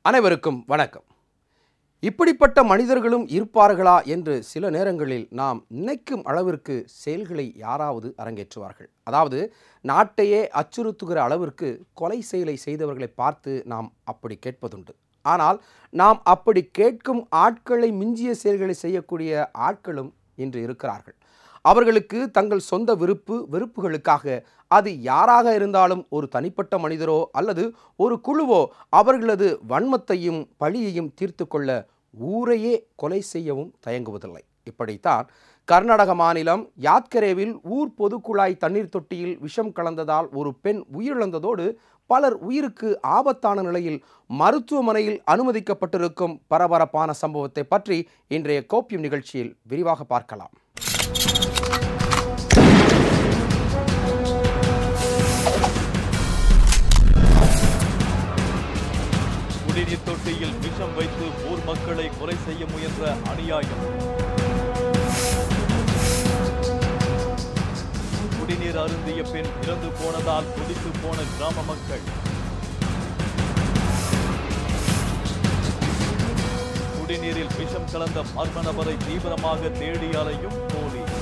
அனைவருக்கும் வணக்கம். இப்படிப்பட்ட மனிதர்களும் இருப்பார்களா என்று சில நேரங்களில் நாம் நினைக்கும் அளவிற்கு செயல்களை யாராவது அரங்கேற்றுவார்கள். அதாவது நாட்டையே அச்சுறுத்துகிற அளவிற்கு கொலை செயலை செய்தவர்களை பார்த்து நாம் அப்படி கேட்பதுண்டு. ஆனால் நாம் அப்படி கேட்கும் ஆட்களை மிஞ்சிய செயல்களை செய்யக்கூடிய ஆட்களும் இன்று இருக்கிறார்கள். அவர்களுக்கு தங்கள் சொந்த வெறுப்புகளுக்காக அது யாராக இருந்தாலும் ஒரு தனிப்பட்ட மனிதரோ அல்லது ஒரு குழுவோ அவர்களது வன்மத்தையும் பழியையும் தீர்த்து கொள்ள ஊரையே கொலை செய்யவும் தயங்குவதில்லை. இப்படித்தான் கர்நாடக மாநிலம் யாத்கரேவில் ஊர் பொதுக்குழாய் தண்ணீர் தொட்டியில் விஷம் கலந்ததால் ஒரு பெண் உயிரிழந்ததோடு பலர் உயிருக்கு ஆபத்தான நிலையில் மருத்துவமனையில் அனுமதிக்கப்பட்டிருக்கும் பரபரப்பான சம்பவத்தை பற்றி இன்றைய கோப்பியம் நிகழ்ச்சியில் விரிவாக பார்க்கலாம். குடிநீர் தொட்டியில் விஷம் வைத்து ஊர் மக்களை கொலை செய்ய முயன்ற அநியாயம். குடிநீர் அருந்திய பெண் இறந்து போனதால் கொதித்து போன கிராம மக்கள். குடிநீரில் விஷம் கலந்த மர்ம நபரை தீவிரமாக தேடி அலையும் போலீஸ்.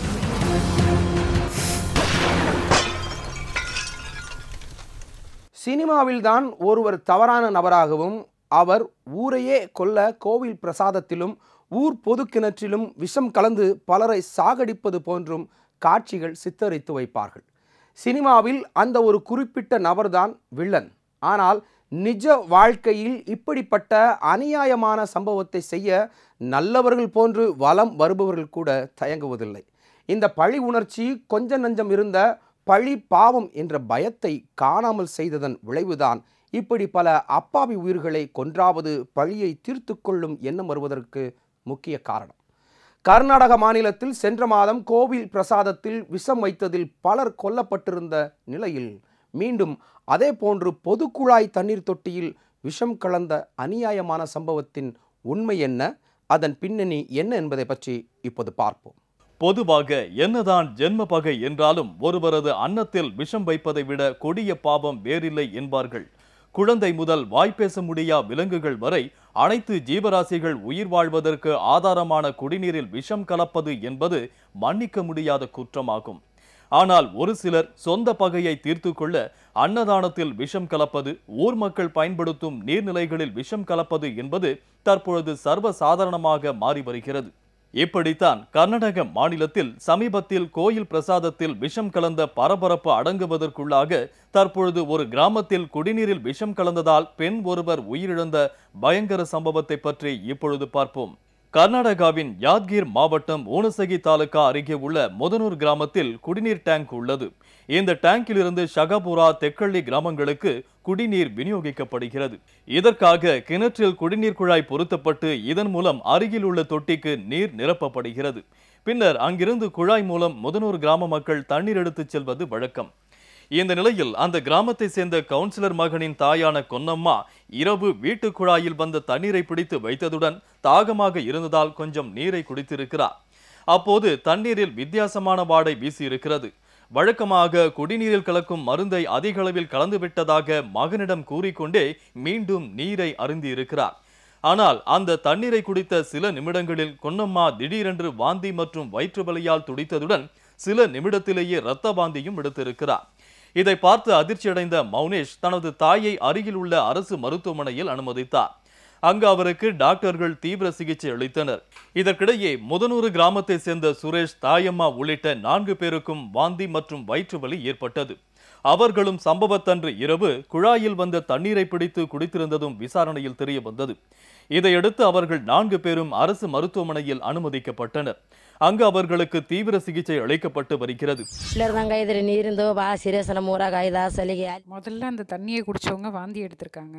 சினிமாவில்தான் ஒருவர் தவறான நபராகவும் அவர் ஊரையே கொல்ல கோவில் பிரசாதத்திலும் ஊர் பொது கிணற்றிலும் விஷம் கலந்து பலரை சாகடிப்பது போன்றும் காட்சிகள் சித்தரித்து வைப்பார்கள். சினிமாவில் அந்த ஒரு குறிப்பிட்ட நபர்தான் வில்லன். ஆனால் நிஜ வாழ்க்கையில் இப்படிப்பட்ட அநியாயமான சம்பவத்தை செய்ய நல்லவர்கள் போன்று வலம் வருபவர்கள் கூட தயங்குவதில்லை. இந்த பழி உணர்ச்சி கொஞ்ச நஞ்சம் இருந்த பழி பாவம் என்ற பயத்தை காணாமல் செய்ததன் விளைவுதான் இப்படி பல அப்பாவி உயிர்களை கொன்றாவது பழியை தீர்த்து கொள்ளும் எண்ணம் வருவதற்கு முக்கிய காரணம். கர்நாடக மாநிலத்தில் சென்ற மாதம் கோவில் பிரசாதத்தில் விஷம் வைத்ததில் பலர் கொல்லப்பட்டிருந்த நிலையில் மீண்டும் அதே போன்று பொதுக்குழாய் தண்ணீர் தொட்டியில் விஷம் கலந்த அநியாயமான சம்பவத்தின் உண்மை என்ன, அதன் பின்னணி என்ன என்பதை பற்றி இப்போது பார்ப்போம். பொதுவாக என்னதான் ஜென்ம பகை என்றாலும் ஒருவரது அன்னத்தில் விஷம் வைப்பதை விட கொடிய பாவம் வேறில்லை என்பார்கள். குழந்தை முதல் வாய்ப்பேச முடியா விலங்குகள் வரை அனைத்து ஜீவராசிகள் உயிர் வாழ்வதற்கு ஆதாரமான குடிநீரில் விஷம் கலப்பது என்பது மன்னிக்க முடியாத குற்றமாகும். ஆனால் ஒரு சிலர் சொந்த பகையை தீர்த்து கொள்ள அன்னதானத்தில் விஷம் கலப்பது, ஊர் மக்கள் பயன்படுத்தும் நீர்நிலைகளில் விஷம் கலப்பது என்பது தற்பொழுது சர்வசாதாரணமாக மாறி வருகிறது. இப்படித்தான் கர்நாடக மாநிலத்தில் சமீபத்தில் கோயில் பிரசாதத்தில் விஷம் கலந்த பரபரப்பு அடங்குவதற்குள்ளாக தற்பொழுது ஒரு கிராமத்தில் குடிநீரில் விஷம் கலந்ததால் பெண் ஒருவர் உயிரிழந்த பயங்கர சம்பவத்தை பற்றி இப்பொழுது பார்ப்போம். கர்நாடகாவின் யாத்கீர் மாவட்டம் ஊனசகி தாலுகா அருகே உள்ள முதனூர் கிராமத்தில் குடிநீர் டேங்க் உள்ளது. இந்த டேங்கில் இருந்து ஷகபுரா, தெக்கள்ளி கிராமங்களுக்கு குடிநீர் விநியோகிக்கப்படுகிறது. இதற்காக கிணற்றில் குடிநீர் குழாய் பொருத்தப்பட்டு இதன் மூலம் அருகில் உள்ள தொட்டிக்கு நீர் நிரப்பப்படுகிறது. பின்னர் அங்கிருந்து குழாய் மூலம் முதனூர் கிராம மக்கள் தண்ணீர் எடுத்துச் செல்வது வழக்கம். இந்த நிலையில் அந்த கிராமத்தை சேர்ந்த கவுன்சிலர் மகனின் தாயான கொன்னம்மா இரவு வீட்டு குழாயில் வந்த தண்ணீரை பிடித்து வைத்ததுடன் தாகமாக இருந்ததால் கொஞ்சம் நீரை குடித்திருக்கிறார். அப்போது தண்ணீரில் வித்தியாசமான வாடை வீசியிருக்கிறது. வழக்கமாக குடிநீரில் கலக்கும் மருந்தை அதிக அளவில் கலந்துவிட்டதாக மகனிடம் கூறிக்கொண்டே மீண்டும் நீரை அருந்தியிருக்கிறார். ஆனால் அந்த தண்ணீரை குடித்த சில நிமிடங்களில் கொன்னம்மா திடீரென்று வாந்தி மற்றும் வயிற்று வலியால் துடித்ததுடன் சில நிமிடத்திலேயே இரத்த வாந்தியும் எடுத்திருக்கிறார். இதை பார்த்து அதிர்ச்சியடைந்த மௌனேஷ் தனது தாயை அருகில் உள்ள அரசு மருத்துவமனையில் அனுமதித்தார். அங்கு அவருக்கு டாக்டர்கள் தீவிர சிகிச்சை அளித்தனர். இதற்கிடையே முதனூறு கிராமத்தை சேர்ந்த சுரேஷ், தாயம்மா உள்ளிட்ட 4 பேருக்கும் வாந்தி மற்றும் வயிற்று வலி ஏற்பட்டது. அவர்களும் சம்பவத்தன்று இரவு குழாயில் வந்த தண்ணீரை பிடித்து குடித்திருந்ததும் விசாரணையில் தெரிய வந்தது. இதையடுத்து அவர்கள் 4 பேரும் அரசு மருத்துவமனையில் அனுமதிக்கப்பட்டனர். அங்கு அவர்களுக்கு தீவிர சிகிச்சை அளிக்கப்பட்டு வருகிறது. முதல்ல அந்த தண்ணியை குடிச்சவங்க வாந்தி எடுத்திருக்காங்க.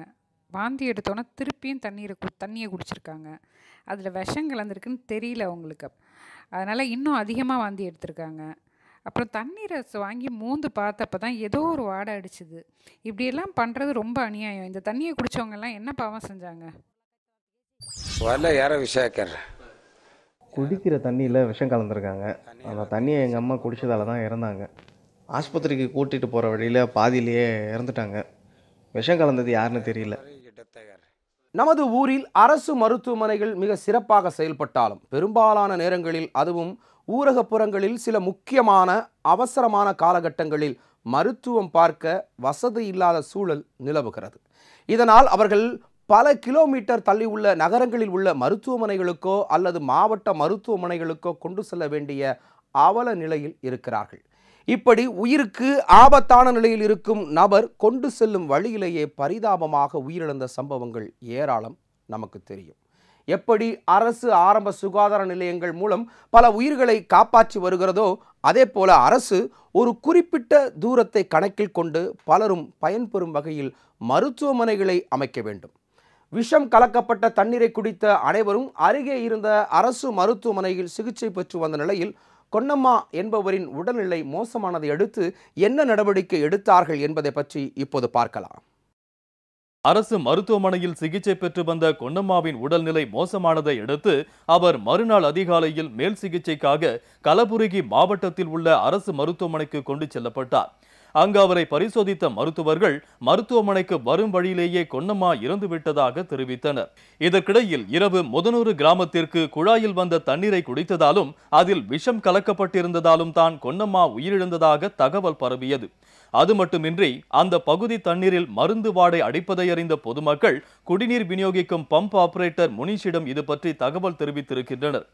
வாந்தி எடுத்தோன்னா திருப்பியும் தண்ணியை குடிச்சிருக்காங்க. அதில் விஷம் கலந்துருக்குன்னு தெரியல அவங்களுக்கு. அதனால் இன்னும் அதிகமாக வாந்தி எடுத்திருக்காங்க. அப்புறம் தண்ணீரை வாங்கி மூந்து பார்த்தப்ப தான் ஏதோ ஒரு வாடை அடிச்சுது. இப்படியெல்லாம் பண்ணுறது ரொம்ப அநியாயம். இந்த தண்ணியை குடித்தவங்கெல்லாம் என்ன பாவம் செஞ்சாங்க? குடிக்கிற தண்ணியில் விஷம் கலந்துருக்காங்க. அந்த தண்ணியை எங்கள் அம்மா குடித்ததால தான் இறந்தாங்க. ஆஸ்பத்திரிக்கு கூட்டிகிட்டு போகிற வழியில் பாதியிலேயே இறந்துட்டாங்க. விஷம் கலந்தது யாருன்னு தெரியல. நமது ஊரில் அரசு மருத்துவமனைகள் மிக சிறப்பாக செயல்பட்டாலும் பெரும்பாலான நேரங்களில், அதுவும் ஊரகப்புறங்களில் சில முக்கியமான அவசரமான காலகட்டங்களில் மருத்துவம் பார்க்க வசதி இல்லாத சூழல் நிலவுகிறது. இதனால் அவர்கள் பல கிலோமீட்டர் தள்ளி உள்ள நகரங்களில் உள்ள மருத்துவமனைகளுக்கோ அல்லது மாவட்ட மருத்துவமனைகளுக்கோ கொண்டு செல்ல வேண்டிய அவல நிலையில் இருக்கிறார்கள். இப்படி உயிருக்கு ஆபத்தான நிலையில் இருக்கும் நபர் கொண்டு செல்லும் வழியிலேயே பரிதாபமாக உயிரிழந்த சம்பவங்கள் ஏராளம் நமக்கு தெரியும். எப்படி அரசு ஆரம்ப சுகாதார நிலையங்கள் மூலம் பல உயிர்களை காப்பாற்றி வருகிறதோ, அதே போல அரசு ஒரு குறிப்பிட்ட தூரத்தை கணக்கில் கொண்டு பலரும் பயன்பெறும் வகையில் மருத்துவமனைகளை அமைக்க வேண்டும். விஷம் கலக்கப்பட்ட தண்ணீரை குடித்த அனைவரும் அருகே இருந்த அரசு மருத்துவமனையில் சிகிச்சை பெற்று வந்த நிலையில் கொன்னம்மா என்பவரின் உடல்நிலை மோசமானதை அடுத்து என்ன நடவடிக்கை எடுத்தார்கள் என்பதை பற்றி இப்போது பார்க்கலாம். அரசு மருத்துவமனையில் சிகிச்சை பெற்று வந்த கொன்னம்மாவின் உடல்நிலை மோசமானதை அடுத்து அவர் மறுநாள் அதிகாலையில் மேல் சிகிச்சைக்காக கலபுரகி மாவட்டத்தில் உள்ள அரசு மருத்துவமனைக்கு கொண்டு செல்லப்பட்டார். அங்கு அவரை பரிசோதித்த மருத்துவர்கள் மருத்துவமனைக்கு வரும் வழியிலேயே கொன்னம்மா இறந்துவிட்டதாக தெரிவித்தனர். இதற்கிடையில் இரவு முதனூறு கிராமத்திற்கு குழாயில் வந்த தண்ணீரை குடித்ததாலும் அதில் விஷம் கலக்கப்பட்டிருந்ததாலும் தான் கொன்னம்மா உயிரிழந்ததாக தகவல் பரவியது. அது மட்டுமின்றி அந்த பகுதி தண்ணீரில் மருந்து வாடை அடிப்பதை அறிந்த பொதுமக்கள் குடிநீர் விநியோகிக்கும் பம்ப் ஆபரேட்டர் முனிஷிடம் இது பற்றி தகவல் தெரிவித்திருக்கின்றனர்.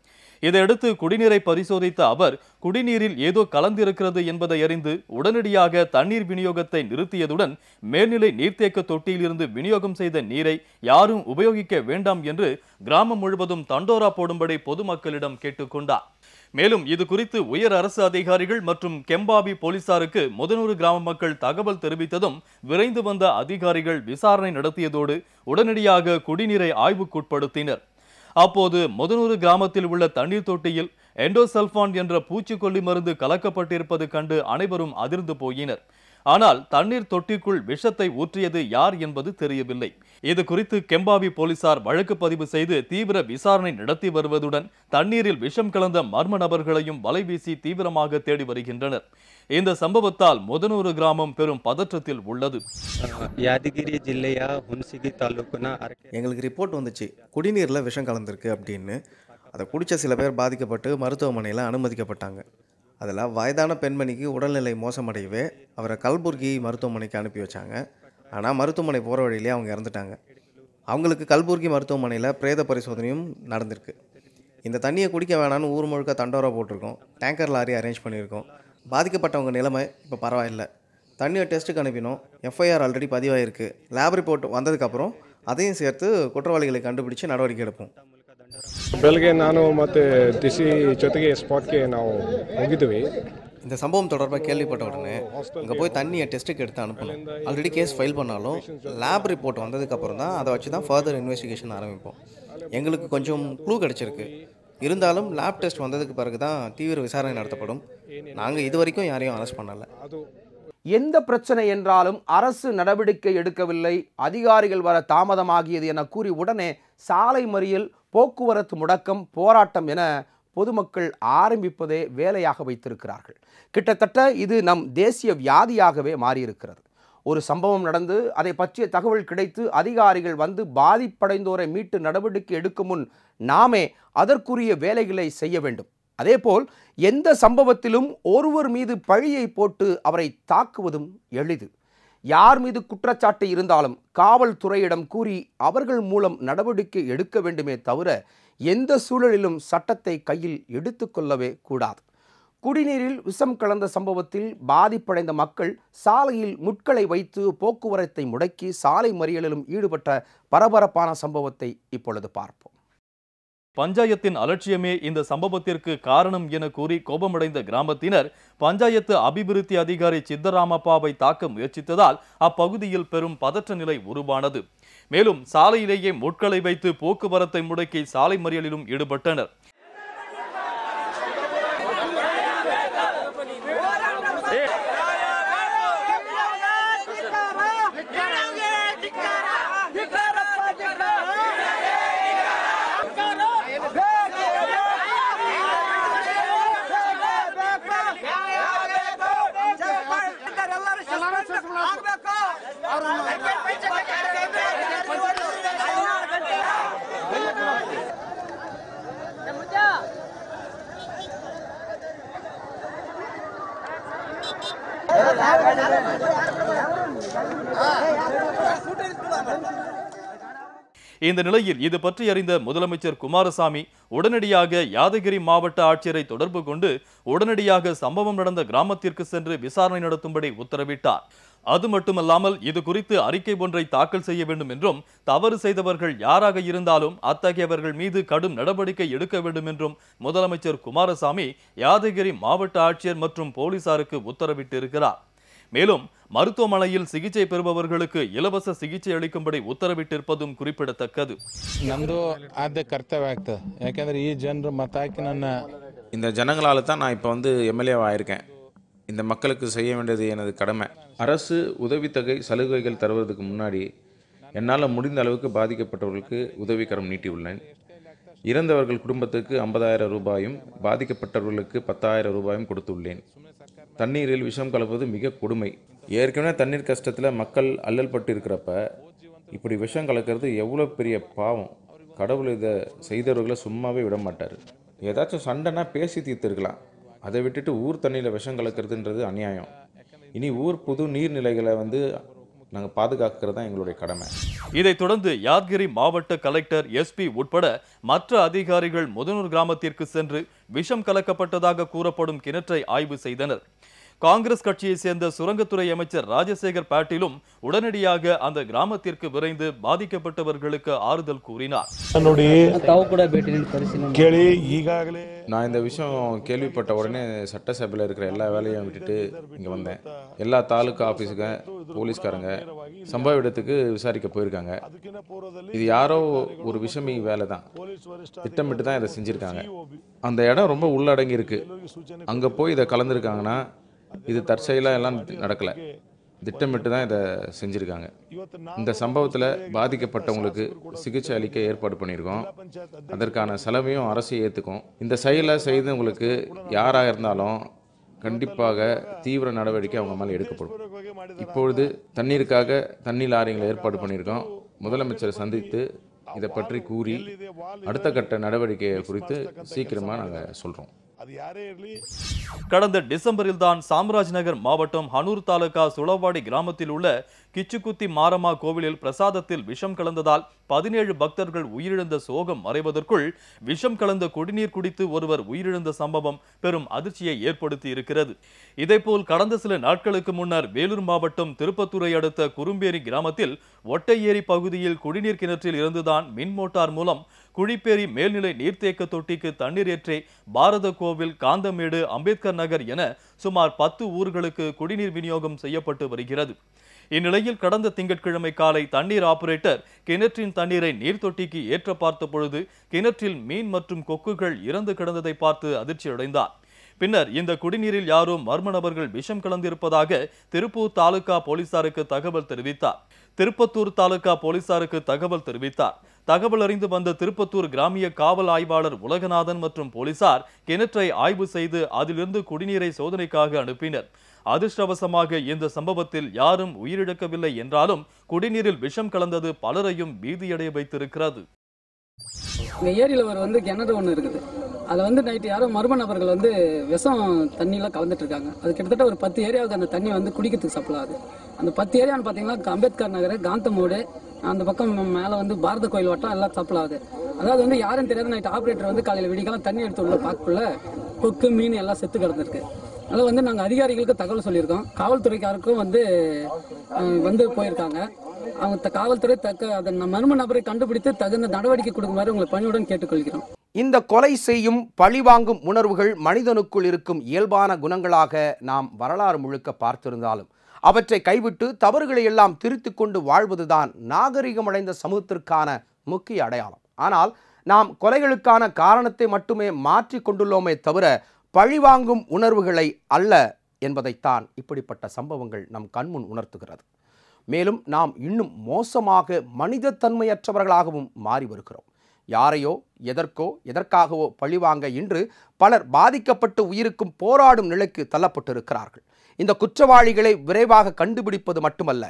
இதையடுத்து குடிநீரை பரிசோதித்த அவர் குடிநீரில் ஏதோ கலந்திருக்கிறது என்பதை அறிந்து உடனடியாக தண்ணீர் விநியோகத்தை நிறுத்தியதுடன் மேல்நிலை நீர்த்தேக்க தொட்டியிலிருந்து விநியோகம் செய்த நீரை யாரும் உபயோகிக்க வேண்டாம் என்று கிராமம் முழுவதும் தண்டோரா போடும்படி பொதுமக்களிடம் கேட்டுக்கொண்டார். மேலும் இது குறித்து உயர் அரசு அதிகாரிகள் மற்றும் கெம்பாவி போலீசாருக்கு முதனூறு கிராம மக்கள் தகவல் தெரிவித்ததும் விரைந்து வந்த அதிகாரிகள் விசாரணை நடத்தியதோடு உடனடியாக குடிநீரை ஆய்வுக்குட்படுத்தினர். அப்போது முதனூறு கிராமத்தில் உள்ள தண்ணீர் தொட்டியில் எண்டோசல்பான் என்ற பூச்சிக்கொல்லி மருந்து கலக்கப்பட்டிருப்பது கண்டு அனைவரும் அதிர்ந்து போயினர். ஆனால் தண்ணீர் தொட்டிக்குள் விஷத்தை ஊற்றியது யார் என்பது தெரியவில்லை. இது குறித்து கெம்பாவி போலீசார் வழக்கு பதிவு செய்து தீவிர விசாரணை நடத்தி வருவதுடன் தண்ணீரில் விஷம் கலந்த மர்ம நபர்களையும் வலைவீசி தீவிரமாக தேடி வருகின்றனர். இந்த சம்பவத்தால் முதனூறு கிராமம் பெரும் பதற்றத்தில் உள்ளது. யாதகிரி ஜில்லையா ಹುಣಸಗಿ ತಾಲೂಕಿನ எங்களுக்கு ரிப்போர்ட் வந்துச்சு, குடிநீரில் விஷம் கலந்துருக்கு அப்படின்னு. அதை குடித்த சில பேர் பாதிக்கப்பட்டு மருத்துவமனையில் அனுமதிக்கப்பட்டாங்க. அதில் வயதான பெண்மணிக்கு உடல்நிலை மோசமடையவே அவரை கல்புர்கி மருத்துவமனைக்கு அனுப்பி வச்சாங்க. ஆனால் மருத்துவமனை போகிற வழியிலே அவங்க இறந்துட்டாங்க. அவங்களுக்கு கல்புர்கி மருத்துவமனையில் பிரேத பரிசோதனையும் நடந்திருக்கு. இந்த தண்ணியை குடிக்க வேணான்னு ஊர் முழுக்க தண்டோரா போட்டிருக்கோம். டேங்கர் லாரி அரேஞ்ச் பண்ணியிருக்கோம். பாதிக்கப்பட்டவங்க நிலைமை இப்போ பரவாயில்லை. தண்ணியை டெஸ்ட்டுக்கு அனுப்பினோம். எஃப்ஐஆர் ஆல்ரெடி பதிவாயிருக்கு. லேப் ரிப்போர்ட் வந்ததுக்கப்புறம் அதையும் சேர்த்து குற்றவாளிகளை கண்டுபிடிச்சு நடவடிக்கை எடுப்போம். ಬೆಳಗ್ಗೆ ನಾನು ಮತ್ತು ಡಿಸಿ ಜೊತೆಗೆ ಸ್ಪಾಟ್ಗೆ ನಾವು ಹೋಗಿದ್ವಿ. இந்த சம்பவம் தொடர்பாக கேள்விப்பட்ட உடனே அங்கே போய் தண்ணியை டெஸ்ட்டுக்கு எடுத்து அனுப்பணும். ஆல்ரெடி கேஸ் ஃபைல் பண்ணாலும் லேப் ரிப்போர்ட் வந்ததுக்கப்புறம் தான் அதை வச்சு தான் ஃபர்தர் இன்வெஸ்டிகேஷன் ஆரம்பிப்போம். எங்களுக்கு கொஞ்சம் க்ளூ கிடச்சிருக்கு. இருந்தாலும் லேப் டெஸ்ட் வந்ததுக்கு பிறகு தான் தீவிர விசாரணை நடத்தப்படும். நாங்கள் இது வரைக்கும் யாரையும் அரெஸ்ட் பண்ணலை. எந்த பிரச்சனை என்றாலும் அரசு நடவடிக்கை எடுக்கவில்லை, அதிகாரிகள் வர தாமதமாகியது என கூறி உடனே சாலை மறியல், போக்குவரத்து முடக்கம், போராட்டம் என பொதுமக்கள் ஆரம்பிப்பதே வேலையாக வைத்திருக்கிறார்கள். கிட்டத்தட்ட இது நம் தேசிய வியாதியாகவே மாறியிருக்கிறது. ஒரு சம்பவம் நடந்து அதை பற்றிய தகவல் கிடைத்து அதிகாரிகள் வந்து பாதிப்படைந்தோரை மீட்டு நடவடிக்கை எடுக்கும் முன் நாமே அதற்குரிய வேலைகளை செய்ய வேண்டும். அதேபோல் எந்த சம்பவத்திலும் ஒருவர் மீது பழியை போட்டு அவரை தாக்குவதும் எளிது. யார் மீது குற்றச்சாட்டு இருந்தாலும் காவல்துறையிடம் கூறி அவர்கள் மூலம் நடவடிக்கை எடுக்க வேண்டுமே தவிர எந்த சூழலிலும் சட்டத்தை கையில் எடுத்துக்கொள்ளவே கூடாது. குடிநீரில் விஷம் கலந்த சம்பவத்தில் பாதிப்படைந்த மக்கள் சாலையில் முட்களை வைத்து போக்குவரத்தை முடக்கி சாலை மறியலிலும் ஈடுபட்ட பரபரப்பான சம்பவத்தை இப்பொழுது பார்ப்போம். பஞ்சாயத்தின் அலட்சியமே இந்த சம்பவத்திற்கு காரணம் என கூறி கோபமடைந்த கிராமத்தினர் பஞ்சாயத்து அபிவிருத்தி அதிகாரி சித்தராமப்பாவை தாக்க முயற்சித்ததால் அப்பகுதியில் பெரும் பதற்ற நிலை உருவானது. மேலும் சாலையிலேயே முட்களை வைத்து போக்குவரத்தை முடக்கி சாலை மறியலிலும் ஈடுபட்டனர். இந்த நிலையில் இது பற்றி அறிந்த முதலமைச்சர் குமாரசாமி உடனடியாக யாதகிரி மாவட்ட ஆட்சியரை தொடர்பு கொண்டு உடனடியாக சம்பவம் நடந்த கிராமத்திற்கு சென்று விசாரணை நடத்தும்படி உத்தரவிட்டார். அது மட்டுமல்லாமல் இது குறித்து அறிக்கை ஒன்றை தாக்கல் செய்ய வேண்டும் என்றும் தவறு செய்தவர்கள் யாராக இருந்தாலும் அத்தகையவர்கள் மீது கடும் நடவடிக்கை எடுக்க வேண்டும் என்றும் முதலமைச்சர் குமாரசாமி யாதகிரி மாவட்ட ஆட்சியர் மற்றும் போலீசாருக்கு உத்தரவிட்டிருக்கிறார். மேலும் மருத்துவமனையில் சிகிச்சை பெறுபவர்களுக்கு இலவச சிகிச்சை ಅಳಿக்கும்படி ಉತ್ತರವಿಟ್ಟಿರುವುದೂ குறிப்பிடத்தக்கது. ನಮ್ಮದು ಆದ್ಯ ಕರ್ತವ್ಯ ಆಗ್ತದೆ. ಯಾಕಂದ್ರೆ ಈ ಜನರು ಮತ ಹಾಕಿ ನನ್ನ இந்த ஜனங்களால் தான் நான் இப்போ எம்எல்ஏவாக ஆயிருக்கேன். இந்த மக்களுக்கு செய்ய வேண்டியது எனது கடமை. அரசு உதவித்தொகை சலுகைகள் தருவதற்கு முன்னாடி என்னால் முடிந்த அளவுக்கு பாதிக்கப்பட்டவர்களுக்கு உதவிக்கரம் நீட்டியுள்ளேன். இறந்தவர்கள் குடும்பத்துக்கு 50,000 ரூபாயும் பாதிக்கப்பட்டவர்களுக்கு 10,000 ரூபாயும் கொடுத்துள்ளேன். தண்ணீரில் விஷம் கலப்பது மிக கொடுமை. ஏற்கனவே தண்ணீர் கஷ்டத்தில் மக்கள் அல்லல் பட்டு இருக்கிறப்ப இப்படி விஷம் கலக்கிறது எவ்வளோ பெரிய பாவம். கடவுள் இதை செய்தவர்களை சும்மாவே விட மாட்டார். ஏதாச்சும் சண்டைனா பேசி தீர்த்துருக்கலாம். அதை விட்டுட்டு ஊர் தண்ணியில் விஷம் கலக்கிறதுன்றது அநியாயம். இனி ஊர் புது நீர்நிலைகளை நாங்கள் பாதுகாக்கிறது தான் எங்களுடைய கடமை. இதைத் தொடர்ந்து யாதகிரி மாவட்ட கலெக்டர் எஸ்பி உட்பட மற்ற அதிகாரிகள் முதனூர் கிராமத்திற்கு சென்று விஷம் கலக்கப்பட்டதாக கூறப்படும் கிணற்றை ஆய்வு செய்தனர். காங்கிரஸ் கட்சியைச் சேர்ந்த சுரங்கத்துறை அமைச்சர் ராஜசேகர் பாட்டீலும் உடனடியாக அந்த கிராமத்திற்கு விரைந்து பாதிக்கப்பட்டவர்களுக்கு ஆறுதல் கூறினார். நான் இந்த விஷயம் கேள்விப்பட்ட உடனே சட்டசபையில் இருக்கிற எல்லா வேலையும் விட்டுட்டு இங்கே வந்தேன். எல்லா தாலுக்கா ஆஃபீஸுங்க போலீஸ்காரங்க சம்பவ இடத்துக்கு விசாரிக்க போயிருக்காங்க. இது யாரோ ஒரு விஷமி வேலை தான், திட்டமிட்டு தான் இதை செஞ்சுருக்காங்க. அந்த இடம் ரொம்ப உள்ளடங்கி இருக்கு. அங்கே போய் இதை கலந்துருக்காங்கன்னா இது தற்செயலாக எல்லாம் நடக்கலை, திட்டமிட்டு தான் இதை செஞ்சுருக்காங்க. இந்த சம்பவத்தில் பாதிக்கப்பட்டவங்களுக்கு சிகிச்சை அளிக்க ஏற்பாடு பண்ணியிருக்கோம். அதற்கான செலவையும் அரசு ஏற்றுக்கும். இந்த செயலை செய்தவங்களுக்கு யாராக இருந்தாலும் கண்டிப்பாக தீவிர நடவடிக்கை அவங்க மேலே எடுக்கப்படும். இப்பொழுது தண்ணீருக்காக தண்ணீர் லாரிகளை ஏற்பாடு பண்ணியிருக்கோம். முதலமைச்சரை சந்தித்து இதை பற்றி கூறி அடுத்த கட்ட நடவடிக்கை குறித்து சீக்கிரமாக நாங்கள் சொல்கிறோம். கடந்த டிசம்பரில் தான் சாம்ராஜ் நகர் மாவட்டம் ஹனூர் தாலுகா சுளவாடி கிராமத்தில் உள்ள கிச்சுக்குத்தி மாரம்மா கோவிலில் பிரசாதத்தில் விஷம் கலந்ததால் 17 பக்தர்கள் உயிரிழந்த சோகம் மறைவதற்குள் விஷம் கலந்த குடிநீர் குடித்து ஒருவர் உயிரிழந்த சம்பவம் பெரும் அதிர்ச்சியை ஏற்படுத்தி இருக்கிறது. இதேபோல் கடந்த சில நாட்களுக்கு முன்னர் வேலூர் மாவட்டம் திருப்பத்தூரை அடுத்த குறும்பேரி கிராமத்தில் ஒட்டையேரி பகுதியில் குடிநீர் கிணற்றில் இருந்துதான் மின் மோட்டார் மூலம் குழிப்பேரி மேல்நிலை நீர்த்தேக்க தொட்டிக்கு தண்ணீர் ஏற்றி பாரத கோவில், காந்தமேடு, அம்பேத்கர் நகர் என சுமார் 10 ஊர்களுக்கு குடிநீர் விநியோகம் செய்யப்பட்டு வருகிறது. இந்நிலையில் கடந்த திங்கட்கிழமை காலை தண்ணீர் ஆபரேட்டர் கிணற்றின் தண்ணீரை நீர் தொட்டிக்கு ஏற்ற பார்த்த பொழுது கிணற்றில் மீன் மற்றும் கொக்குகள் இறந்து கிடந்ததை பார்த்து அதிர்ச்சி அடைந்தார். பின்னர் இந்த குடிநீரில் யாரோ மர்ம நபர்கள் விஷம் கலந்திருப்பதாக திருப்பூர் தாலுகா போலீசாருக்கு தகவல் தெரிவித்தார். திருப்பத்தூர் தாலுகா போலீசாருக்கு தகவல் தெரிவித்தார். தகவல் அறிந்து வந்த திருப்பத்தூர் கிராமிய காவல் ஆய்வாளர் உலகநாதன் மற்றும் போலீசார் கிணற்றை ஆய்வு செய்து அதிலிருந்து குடிநீரை சோதனைக்காக அனுப்பினர். அதிர்ஷ்டவசமாக இந்த சம்பவத்தில் யாரும் உயிரிழக்கவில்லை என்றாலும் குடிநீரில் விஷம் கலந்தது பலரையும் பீதியடைய வைத்திருக்கிறது. ஏரியில் கிணறு ஒன்று இருக்குது. அதில் நைட்டு யாரோ மர்ம நபர்கள் விஷம் தண்ணியில் கலந்துட்டு இருக்காங்க. அது கிட்டத்தட்ட ஒரு 10 ஏரியாவுக்கு அந்த தண்ணி குடிக்கிறதுக்கு சப்ளை ஆகுது. அந்த 10 ஏரியான்னு பார்த்தீங்கன்னா அம்பேத்கர் நகர், காந்தமோடு, அந்த பக்கம் மேலே பாரத கோயில் வட்டம் எல்லாம் சப்ளை ஆகுது. அதாவது யாரும் தெரியாத நைட்டு ஆப்ரேட்டர் காலையில் விடிக்கலாம் தண்ணி எடுத்து உள்ள பார்க்கக்குள்ள கொக்கு, மீன் எல்லாம் செத்து கிடந்திருக்கு. அதில் நாங்கள் அதிகாரிகளுக்கு தகவல் சொல்லியிருக்கோம். காவல்துறைக்காருக்கும் போயிருக்காங்க. அவங்க காவல்துறை அந்த மர்ம நபரை கண்டுபிடித்து தகுந்த நடவடிக்கை கொடுக்குமாறு உங்களை பணியுடன் கேட்டுக்கொள்கிறோம். இந்த கொலை செய்யும் பழிவாங்கும் உணர்வுகள் மனிதனுக்குள் இருக்கும் இயல்பான குணங்களாக நாம் வரலாறு முழுக்க பார்த்திருந்தாலும் அவற்றை கைவிட்டு தவறுகளை எல்லாம் திருத்திக் கொண்டு வாழ்வதுதான் நாகரிகமடைந்த சமூகத்திற்கான முக்கிய அடையாளம். ஆனால் நாம் கொலைகளுக்கான காரணத்தை மட்டுமே மாற்றிக் கொண்டுள்ளோமே தவிர பழிவாங்கும் உணர்வுகளை அல்ல என்பதைத்தான் இப்படிப்பட்ட சம்பவங்கள் நம் கண்முன் உணர்த்துகிறது. மேலும் நாம் இன்னும் மோசமாக மனிதத்தன்மையற்றவர்களாகவும் மாறி வருகிறோம். யாரையோ எதற்கோ எதற்காகவோ பழிவாங்க இன்று பலர் பாதிக்கப்பட்டு உயிருக்கும் போராடும் நிலைக்கு தள்ளப்பட்டிருக்கிறார்கள். இந்த குற்றவாளிகளை விரைவாக கண்டுபிடிப்பது மட்டுமல்ல,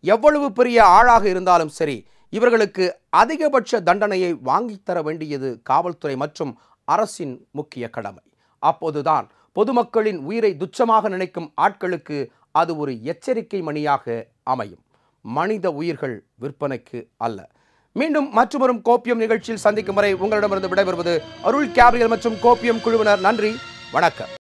எவ்வளவு பெரிய ஆளாக இருந்தாலும் சரி இவர்களுக்கு அதிகபட்ச தண்டனையை வாங்கித்தர வேண்டியது காவல்துறை மற்றும் அரசின் முக்கிய கடமை. அப்போதுதான் பொதுமக்களின் உயிரை துச்சமாக நினைக்கும் ஆட்களுக்கு அது ஒரு எச்சரிக்கை மணியாக அமையும். மனித உயிர்கள் விற்பனைக்கு அல்ல. மீண்டும் மற்றொரு கோப்பியம் நிகழ்ச்சியில் சந்திக்கும் வரை உங்களிடமிருந்து விடைபெறுவது அருள் கேப்ரியல் மற்றும் கோப்பியம் குழுவினர். நன்றி, வணக்கம்.